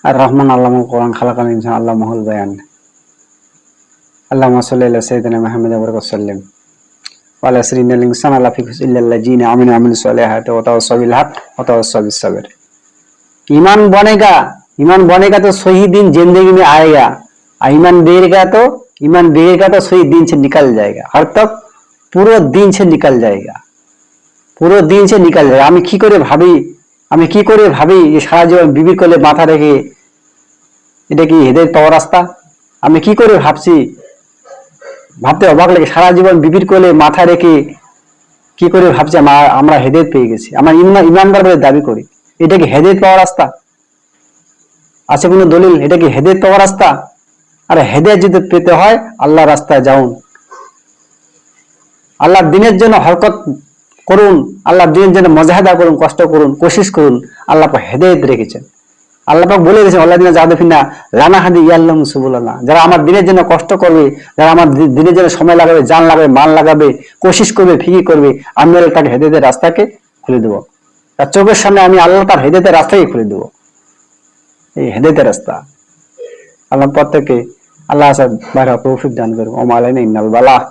আর রহমান আল্লামুল কোরআন খালাকাল ইনসান আল্লামাহুল বায়ান। আল্লাহুম্মা সাল্লি আলা সাইয়্যিদিনা মুহাম্মাদ ওয়া বারিক ওয়াসাল্লিম ওয়া আলা সাইয়্যিদিনাল ইনসান আলা ফি ইল্লাল্লাযিনা আমিনু আমিলুস সালিহাতি ওয়া তাওয়াসাউ বিল হক ওয়া তাওয়াসাউ বিস sabr। ईमान बनेगा तो सही दिन जिंदगी में आएगा, और ईमान बिगड़ेगा तो सही दिन से निकल जाएगा। हर तक পুরো দিন से निकल जाएगा, পুরো দিন से निकल जाएगा। আমি কি করে ভাবি যে সারা জীবন বিবির কোলে মাথা রেখে এটা কি হেদায়েত পাওয়ার রাস্তা? আমি কি করে ভাবছি, ভাবতে অবাক লাগে। সারা জীবন বিবির কোলে মাথা রেখে কি করে ভাবছি আমরা হেদায়েত পেয়ে গেছি, আমরা ইমানদার বলে দাবি করি। এটা কি হেদায়েত পাওয়ার রাস্তা? আছে কোনো দলিল এটা কি হেদায়েত পাওয়ার রাস্তা? আরে হেদায়েত যদি পেতে হয় আল্লাহর রাস্তায় যাউন, আল্লাহর দ্বীনের জন্য হরকত করুন, আল্লাহর দ্বীনের জন্য মুজাহিদা করুন, কষ্ট করুন, কোশিশ করুন। আল্লাহ পাক হেদায়েত রেখেছেন। আল্লাহ পাক বলে দিয়েছেন আল্লাযিনা জাহাদু ফিন্না লানাহদিয়ান্নাহুম সুবুলানা। যারা আমার দ্বীনের জন্য কষ্ট করবে, যারা আমার দ্বীনের জন্য সময় লাগাবে, জান লাগাবে, মাল লাগাবে, কোশিশ করবে, ফিকির করবে, আমি আল্লাহ তাকে হেদায়েতের রাস্তাকে খুলে দেব। তার চোখের সামনে আমি আল্লাহ তার হেদায়েতের রাস্তাকে খুলে দেব। এই হেদায়েতের রাস্তা আল্লাহ প্রত্যেককে আল্লাহ তৌফিক দান করুন। ওয়া মা আলাইনা ইল্লাল বালাগ।